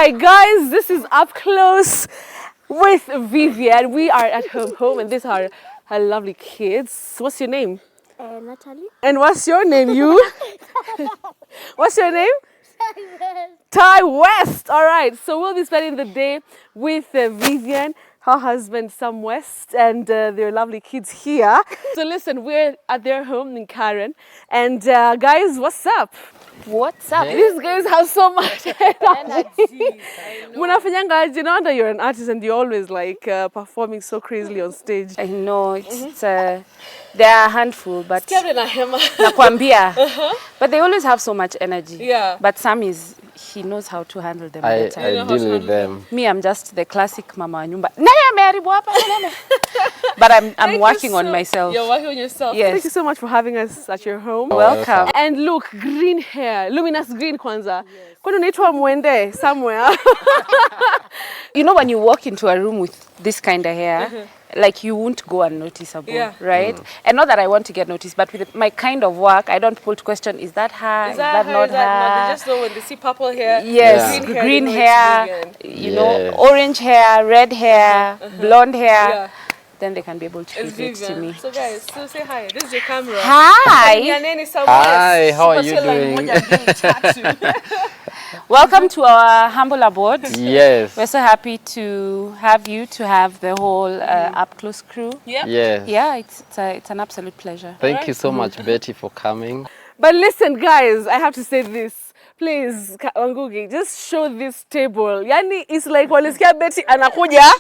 right, guys, this is Up Close with Vivian. We are at her home, and these are her lovely kids. What's your name? Natalie. And what's your name, you? What's your name? Ty West. All right, so we'll be spending the day with Vivian, her husband Sam West, and their lovely kids here. So listen, we're at their home in Karen, and guys, what's up? What's up? Hey. These guys have so much energy. Munafanyanga, you know that you're an artist and you're always like performing so crazily on stage. I know it's they're a handful, but nakwambia. But they always have so much energy. Yeah. But Sam he knows how to handle them better. I deal with them. Me, I'm just the classic mama wa nyumba. But I'm working on myself. You're working on yourself. Yes. Thank you so much for having us at your home. Welcome. And look, green hair, luminous green kwanza. Kwani unaitwa mwende somewhere. You know when you walk into a room with this kind of hair, like you won't go unnoticeable, right? And not that I want to get noticed, but with my kind of work, I don't put question, is that her? Is that not her? They just know when they see purple hair, yes, green hair, you know, orange hair, red hair, blonde hair. Then they can be able to relate to me. So guys, so say hi. This is your camera. Hi. Hi, how are you doing? Welcome to our humble abode. Yes. We're so happy to have you, to have the whole Up Close crew. Yep. Yes. Yeah, it's an absolute pleasure. Thank you so much, Betty, for coming. But listen, guys, I have to say this. Please, Wangugi, just show this table. Yani, it's like walisikia Betty anakuja.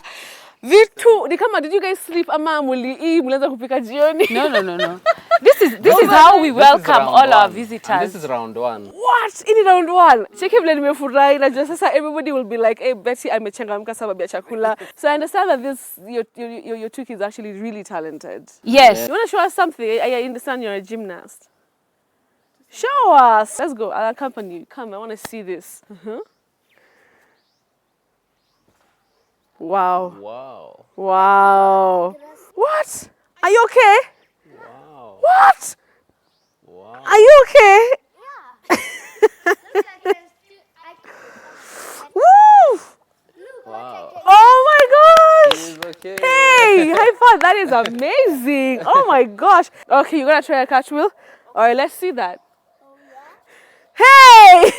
Vitu, ni kama, did you guys sleep ama mlianza kupika jioni? No. This is how we welcome all our visitors. And this is round one. What? In round one? Cheki vile nimefurahi na just sasa everybody will be like, "Hey, Betty amechangamka sababu ya chakula." So I understand that your two kids are actually really talented. Yes. You want to show us something? I understand you're a gymnast. Show us. Let's go. I'll accompany you. Come, I want to see this. Wow. Wow. Wow. What? Are you okay? Wow. What? Wow. Are you okay? Yeah. Woo! Wow. Oh my gosh! He's okay. Hey, high five. That is amazing. Oh my gosh. Okay, you gonna try a cartwheel? All right, let's see that. Hey!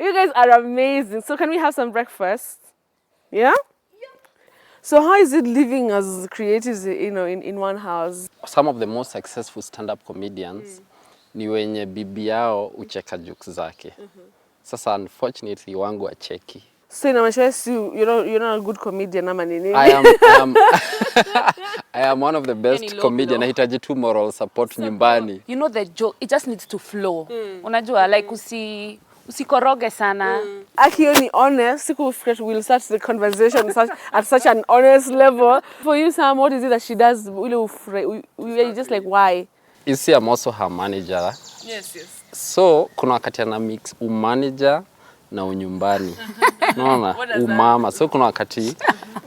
You guys are amazing. So can we have some breakfast? Yeah? So how is it living as creatives, you know, in one house? Some of the most successful stand-up comedians ni wenye bibi yao ucheka jokes zake. Sasa unfortunately wangu acheki. So you're not a good comedian, ama nini? I am one of the best comedians. Nahitaji tu moral support nyumbani. You know the joke, it just needs to flow. Unajua, like usikoroge sana. Akioni honest, we'll start the conversation at such an honest level. For you, Sam, what is it that she does? You're just like, why? You see, I'm also her manager. Yes. So, kuna wakati ana mix umanager na unyumbani. Unaona? Umama. So, kuna wakati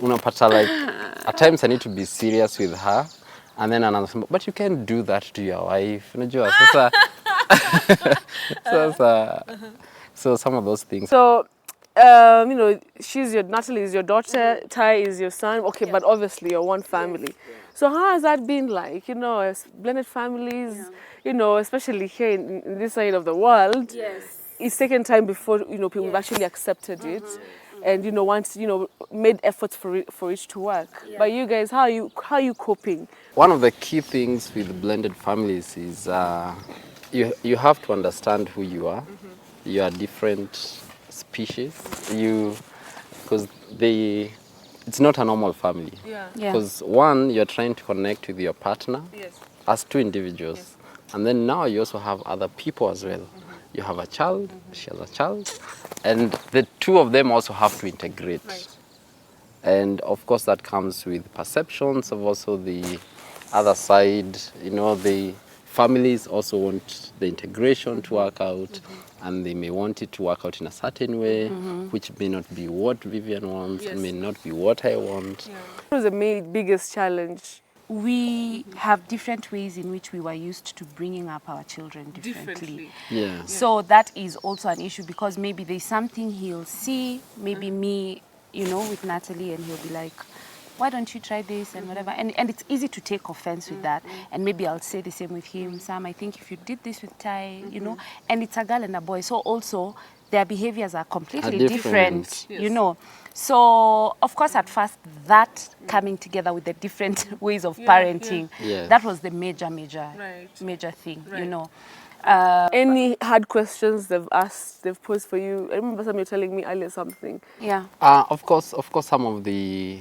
unapata like, at times I need to be serious with her. And then another, but you can't do that to your wife. Unajua, so some of those things. So, you know, Natalie is your daughter, Ty is your son. Okay, but obviously you're one family. So how has that been like? You know, as blended families, you know, especially here in this side of the world. Yes. It's taken time before, you know, people have actually accepted it. And, you know, once, you know, made efforts for it to work. But you guys, how are you coping? One of the key things with blended families is you have to understand who you are. You are different species. Because it's not a normal family. Because one, you're trying to connect with your partner as two individuals. And then now you also have other people as well. You have a child, she has a child, and the two of them also have to integrate. Right. And of course that comes with perceptions of also the other side. You know, the families also want the integration to work out, and they may want it to work out in a certain way, which may not be what Vivian wants, and may not be what I want. What was the biggest challenge? we have different ways in which we were used to bringing up our children differently. Yeah. So that is also an issue because maybe there's something he'll see, maybe me, you know, with Natalie, and he'll be like, why don't you try this and whatever. And it's easy to take offense with that. And maybe I'll say the same with him. Sam, I think if you did this with Ty, you know, and it's a girl and a boy. So also their behaviors are completely different, you know. So, of course, at first, that coming together with the different ways of parenting, that was the major thing, you know. Any hard questions they've posed for you? I remember some you telling me earlier something. Yeah. Of course, some of the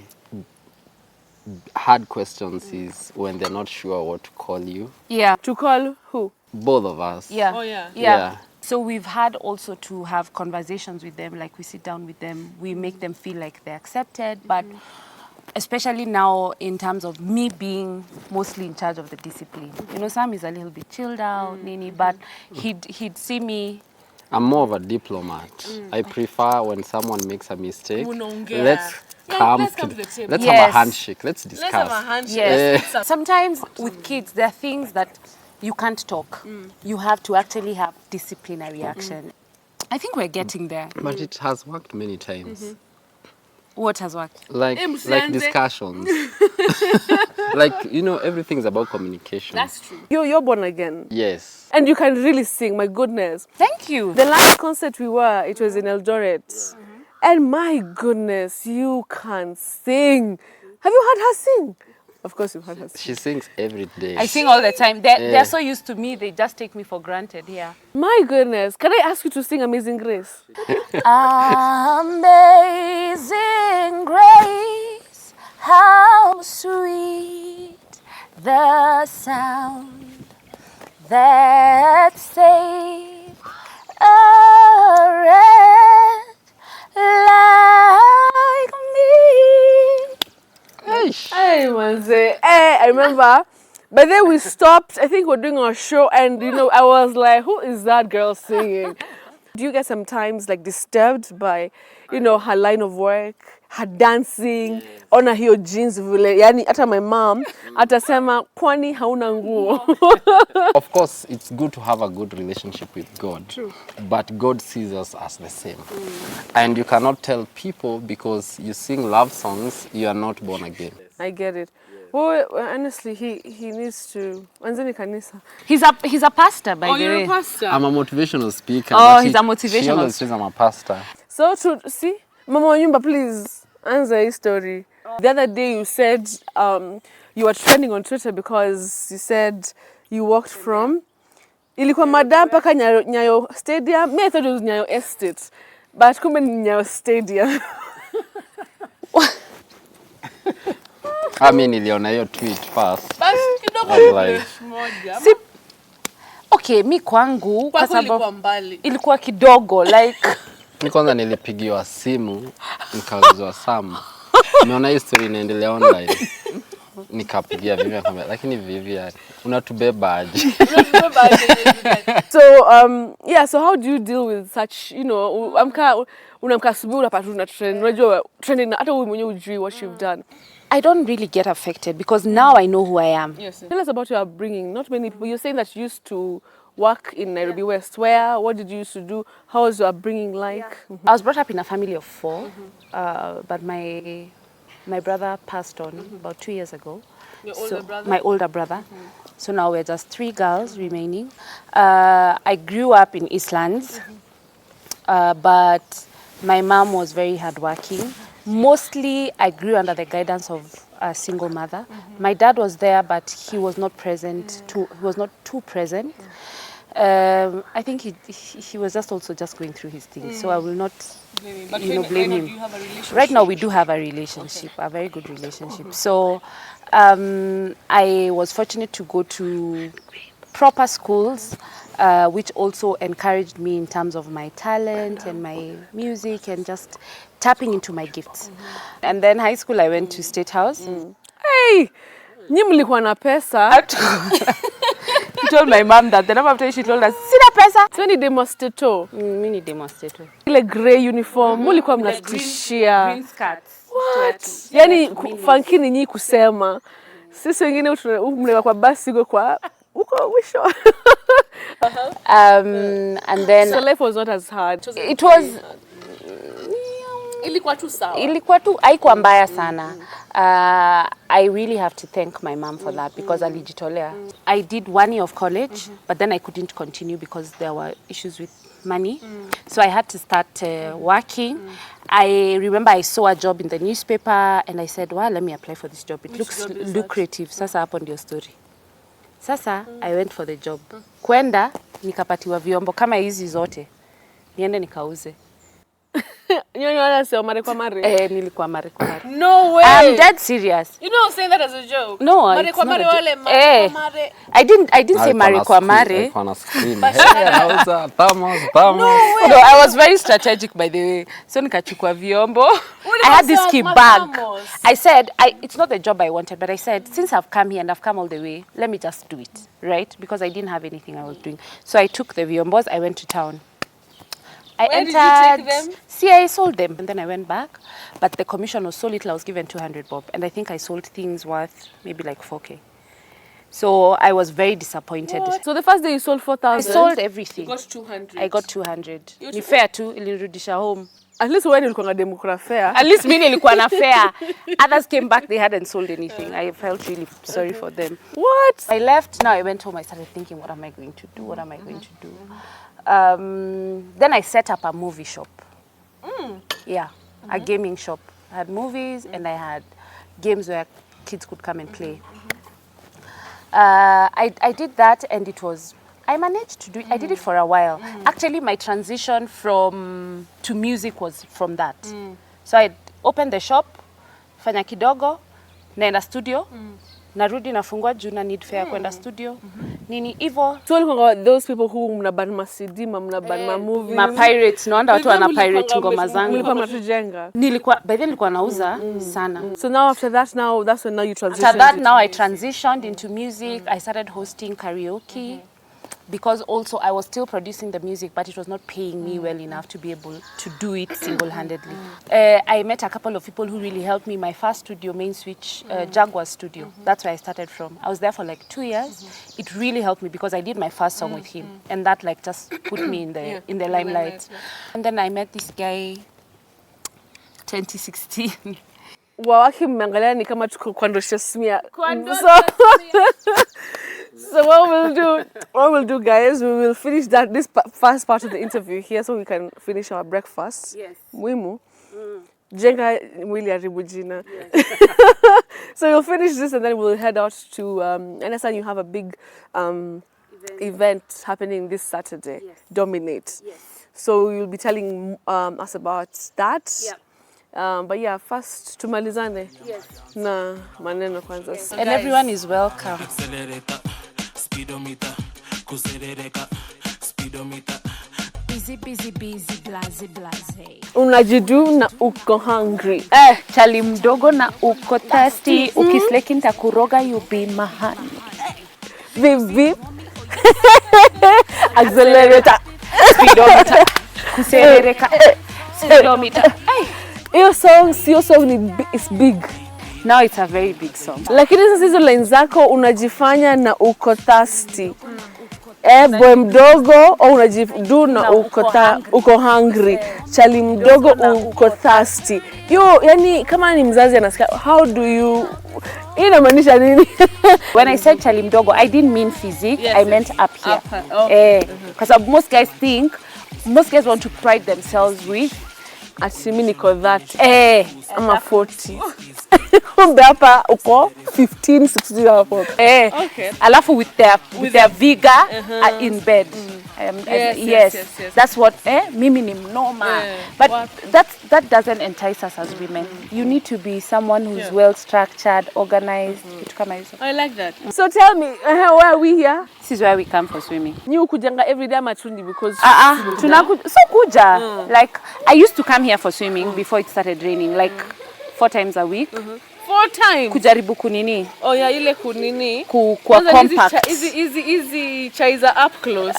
hard questions is when they're not sure what to call you. Yeah. To call who? Both of us. Yeah. Oh, yeah. Yeah. So we've had also to have conversations with them, like we sit down with them, we make them feel like they're accepted, but especially now in terms of me being mostly in charge of the discipline. You know, Sam is a little bit chilled out, Nini, but he'd see me. I'm more of a diplomat. I prefer when someone makes a mistake, Unaongea. let's come to the table. let's have a handshake, let's discuss. Let's have a handshake. Yes. Sometimes with kids, there are things that you can't talk. You have to actually have disciplinary action. I think we're getting there. But it has worked many times. What has worked? Like discussions. Like, you know, everything's about communication. That's true. You're born again. Yes. And you can really sing, my goodness. Thank you. The last concert we were, it was in Eldoret. And my goodness, you can sing. Have you heard her sing? Of course you've heard her sing. She sings every day. I sing all the time. They're so used to me, they just take me for granted here. My goodness, can I ask you to sing Amazing Grace? Amazing grace, how sweet the sound that saved a wretch like me. Hey, Manze. Hey, I remember. But then we stopped. I think we're doing our show, and you know, I was like, "Who is that girl singing?" Do you get sometimes like disturbed by, you know, her line of work, her dancing, ona hiyo jeans vile? Yani hata my mom atasema kwani hauna nguo. Of course, it's good to have a good relationship with God. True. But God sees us as the same. And you cannot tell people because you sing love songs, you are not born again. I get it. Well, honestly, he needs to. Anzeni kanisa. He's a pastor, by the way. Oh, you're a pastor. I'm a motivational speaker. Oh, but he's a motivational. She always says I'm a pastor. So to see, Mama Wanyumba, please answer his story. The other day you said you were trending on Twitter because you said you walked from ilikuwa Madam paka Nyayo Stadium. Me, I thought it was Nyayo Estate, but kumbe ni Nyayo Stadium. I mean, niliona hiyo tweet first. Basi like, Si, okay, mi kwangu kwa sababu mbali. Ilikuwa kidogo like ni kwanza nilipigiwa simu nikaulizwa Sam. Nimeona hii story inaendelea online. Nikapigia Vivian akamwambia lakini Vivian unatubeba aje? So yeah, so how do you deal with such, you know, unamka asubuhi unapata una trend, unajua trending hata wewe mwenyewe hujui what you've done. I don't really get affected because now I know who I am. Yes. Tell us about your upbringing. Not many people. You're saying that you used to work in Nairobi West. Where? What did you used to do? How was your upbringing like? Yeah. I was brought up in a family of 4, but my brother passed on about 2 years ago. Your older brother? My older brother. So now we're just 3 girls remaining. I grew up in Eastlands, but my mom was very hardworking. Mostly, I grew under the guidance of a single mother. My dad was there, but he was not present. He was not too present. I think he was just going through his things. So I will not, blame him. Right now, we do have a relationship, a very good relationship. So I was fortunate to go to proper schools, which also encouraged me in terms of my talent and my music and just tapping into my gifts. And then high school, I went to State House. Hey, nyi mlikuwa na pesa. I told my mom that. Then after she told us, sina pesa. So ni demonstrator. Mimi ni demonstrator. Ile grey uniform, mlikuwa mnatishia. Green skirts. What? Yani funky ni nyi kusema. Sisi wengine mlewa kwa basi uko kwa uko mwisho. And then So life was not as hard. it was Ilikuwa tu sawa. ilikuwa tu haikuwa mbaya sana. I really have to thank my mom for that because alijitolea. I did 1 year of college, but then I couldn't continue because there were issues with money. So I had to start working. I remember I saw a job in the newspaper and I said, well, let me apply for this job. It looks lucrative. Sasa hapo ndio story. Sasa I went for the job. Kwenda nikapatiwa vyombo kama hizi zote. Niende nikauze. Nyonyo sio mare kwa mare. Nilikuwa mare kwa mare. No way. I'm dead serious. You know, saying that as a joke. No, mare kwa mare wale mare kwa mare. I didn't say mare kwa mare. No, I was very strategic by the way. So nikachukua vyombo. I had this key bag. I said, it's not the job I wanted, but I said, since I've come here and I've come all the way, let me just do it, right? Because I didn't have anything I was doing. So I took the vyombos, I went to town. Did you take them? See, I sold them and then I went back. But the commission was so little, I was given 200 bob. And I think I sold things worth maybe like 4K. So I was very disappointed. What? So the first day you sold 4,000? I sold everything. You got 200? I got 200. Ni fair tu, ilirudisha home. At least when you got democrat fair. At least mimi nilikuwa na fair. Others came back, they hadn't sold anything. I felt really sorry for them. What? I left, now I went home, I started thinking, what am I going to do? What am I going to do? Then I set up a movie shop. Yeah, a gaming shop. I had movies and I had games where kids could come and play. I did that and it was, I managed to do it. I did it for a while. Actually, my transition to music was from that. So I opened the shop, fanya kidogo, naenda studio, narudi nafungua juu na need fare kwenda studio. Nini hivyo. So those people who mnaban ma CD, mnaban ma movies. Ma pirates, naona watu wana pirate ngoma zangu. Mlikuwa mnatujenga. By then nilikuwa nauza sana. So now after that, that's when you transitioned. After that, now I transitioned into music. I started hosting karaoke. Because also I was still producing the music, but it was not paying me well enough to be able to do it single-handedly. I met a couple of people who really helped me. My first studio, Main Switch, Jaguar Studio. That's where I started from. I was there for like 2 years. It really helped me because I did my first song with him. And that like just put me in the limelight. And then I met this guy 2016. Wawaki mmeangalia ni kama tuko kwa ndosha smia. So what we'll do, guys, we will finish this first part of the interview here so we can finish our breakfast. Yes. Muhimu. Jenga mwili haribu jina. So we'll finish this and then we'll head out to, I understand you have a big event happening this Saturday. Yes. Dominate. Yes. So you'll be telling us about that. Yeah. But yeah, first tumalizane. Yes. Na maneno kwanza. Yes. And everyone is welcome. Busy, blaze, blaze. Unajidu na uko hungry. Chali mdogo na uko thirsty. Ukisleki nitakuroga you be mahani. Vivi. Accelerator. Speedometer. Kuserereka. Speedometer. Your song is big. Now it's a very big song. Lakini sasa hizo line zako unajifanya na uko thirsty. Boy mdogo au unajidu na uko hungry. Chali mdogo uko thirsty. Yani kama ni mzazi anasikia, how do you inamaanisha nini? When I said chali mdogo, I didn't mean physique. Yes, I meant up here. Because most guys want to pride themselves with Asimi niko that. Ama 40. Kumbe hapa uko 15, 16 hapo. Okay. Alafu with their vigor in bed. Yes. That's what mimi ni mnoma. But that doesn't entice us as women. You need to be someone who's well structured, organized. I like that. So tell me, where are we here? This is where we come for swimming. You kujanga every day matundi because kuja. Like I used to come here for swimming before it started raining, like 4 times a week. 4 times. Kujaribu kunini. Oh yeah, ile kunini. Kwa compact. Easy chai za Upclose.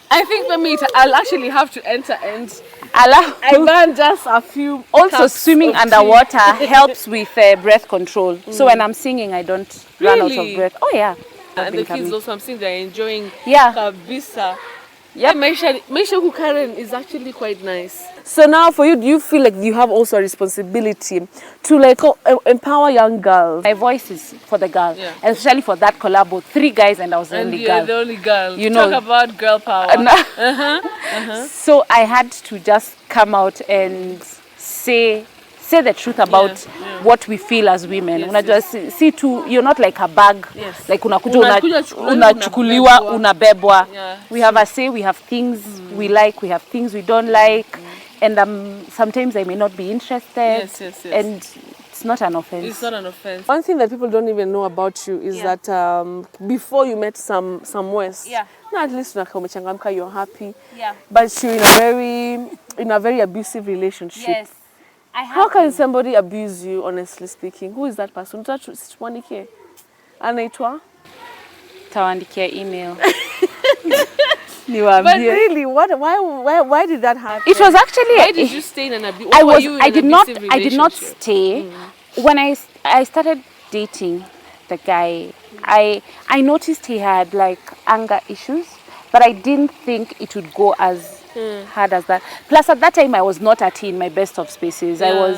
I think for me, I'll actually have to enter and I learned just a few. Also, cups swimming of tea. underwater helps with breath control. So when I'm singing, I don't run out of Really? breath. Oh yeah. I've And been the kids coming. also, I'm seeing they're enjoying Yeah. kabisa. Yep. Maisha Karen is actually quite nice. So now for you, do you feel like you have also a responsibility to like empower young girls? My voice is for the girl, Yeah. and especially for that collabo. 3 guys and I was the And only you're girl. the only girl. You know. Talk about girl power. So I had to just come out and say the truth about what we feel as women. Yes, Unajua see tu, you're not like a bag. Yes. Like unakuja Unachukuliwa, unachukuliwa, unabebwa. Yeah, We have a say, we have things we like, we have things we don't like. And sometimes I may not be interested. Yes. And it's not an offense. It's not an offense. One thing that people don't even know about you is that before you met some West, no, at least you're happy. Yeah. But you're in a very abusive relationship. Yes. How can somebody abuse you, honestly speaking? Who is that person? Anaitwa? Tawandikia email. But really, why did that happen? It was actually. Why did you stay in an abusive? I did not stay. When I started dating the guy, I noticed he had like anger issues, but I didn't think it would go as hard as that. Plus, at that time, I was not in my best of spaces. Yeah.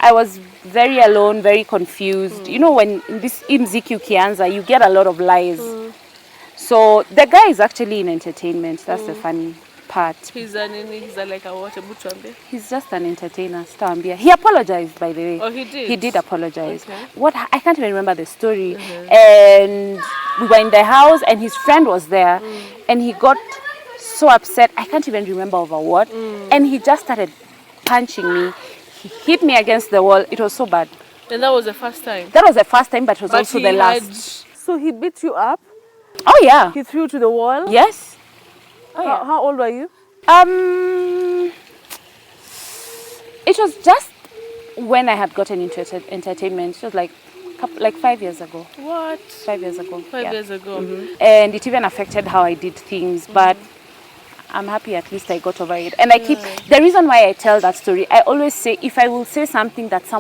I was very alone, very confused. You know, when in this mziki ukianza, you get a lot of lies. So the guy is actually in entertainment. That's the funny part. He's like a water butcher. He's just an entertainer. Sitawambia. He apologized, by the way. Oh, he did? He did apologize. Okay. I can't even remember the story. And we were in the house and his friend was there. And he got so upset. I can't even remember over what. And he just started punching me. He hit me against the wall. It was so bad. And that was the first time? That was the first time, but it was also the last. So he beat you up? Oh, yeah. He threw you to the wall? Yes. Oh, yeah. How old were you? It was just when I had gotten into entertainment. It was like 5 years ago. What? 5 years ago. 5 years ago. And it even affected how I did things, but I'm happy at least I got over it. And I keep, the reason why I tell that story, I always say if I will say something that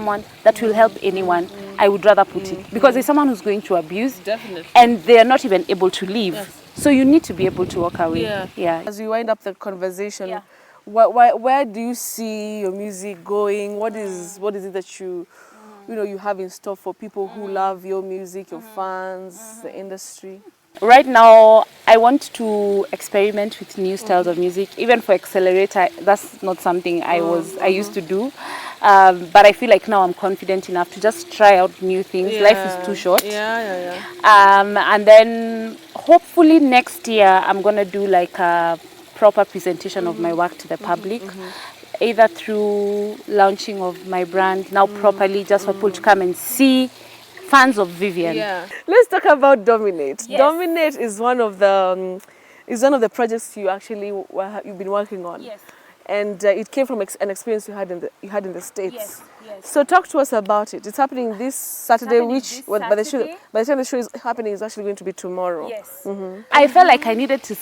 will help anyone, I would rather put it. Because there's someone who's going through abuse. Definitely. And they are not even able to leave. Yes. So you need to be able to walk away. Yeah. As we wind up the conversation, where do you see your music going? What is it that you have in store for people who love your music, your fans, the industry? Right now, I want to experiment with new styles of music. Even for Accelerator, that's not something I used to do. But I feel like now I'm confident enough to just try out new things. Yeah. Life is too short. Yeah. And then hopefully next year, I'm going to do like a proper presentation of my work to the public. Either through launching of my brand now properly, just for people to come and see. Fans of Vivian. Yeah. Let's talk about Dominate. Yes. Dominate is one of the projects you've been working on. Yes. And it came from an experience you had in the States. Yes. So talk to us about it. It's happening this Saturday, by the time the show is happening, it's actually going to be tomorrow. Yes. I felt like I needed to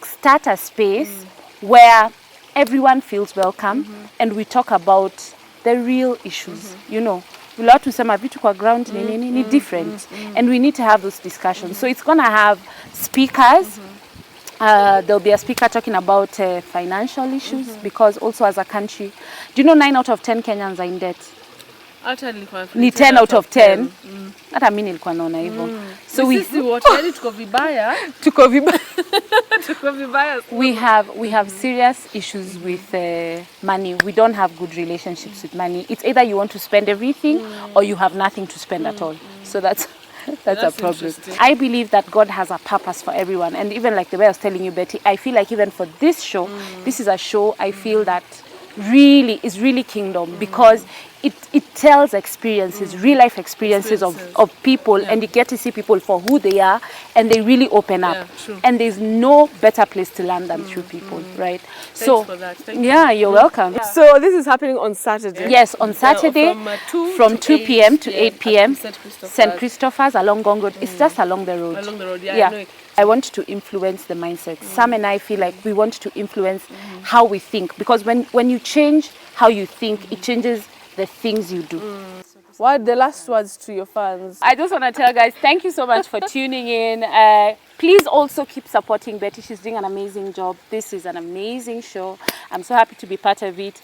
start a space where everyone feels welcome and we talk about the real issues, you know. We'll have to say vitu kwa ground ni different and we need to have those discussions. So it's going to have speakers. There'll be a speaker talking about financial issues because also as a country, do you know 9 out of 10 Kenyans are in debt? Ni 10 out of 10. Hata mimi nilikuwa naona hivyo. So we have serious issues with money. We don't have good relationships with money. It's either you want to spend everything or you have nothing to spend at all. So that's a problem. I believe that God has a purpose for everyone. And even like the way I was telling you, Betty, I feel like even for this show, this is a show I feel that is really kingdom because it tells experiences, real life experiences of people, and you get to see people for who they are, and they really open up. True. And there's no better place to learn than through people, right? So, for that. Thank yeah, you're welcome. So this is happening on Saturday. Yes, on Saturday from 2 p.m. to 8 p.m. St. St. Christopher's along Gong Road. It's just along the road. Along the road, yeah. I know it. I want to influence the mindset. Sam and I feel like we want to influence how we think, because when you change how you think, it changes the things you do. What are the last words to your fans? I just want to tell guys, thank you so much for tuning in. Please also keep supporting Betty. She's doing an amazing job. This is an amazing show. I'm so happy to be part of it.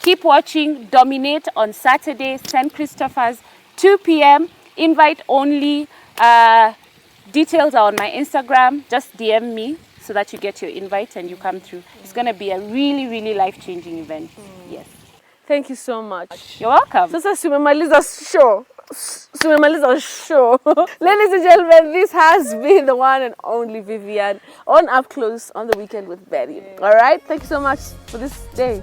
Keep watching Dominate on Saturday, St. Christopher's, 2 p.m. Invite only. Details are on my Instagram. Just DM me so that you get your invite and you come through. It's going to be a really, really life-changing event. Yes. Thank you so much. You're welcome. Sasa tumemaliza show. Ladies and gentlemen, this has been the one and only Vivian on Up Close on the Weekend with Betty. All right? Thank you so much for this day.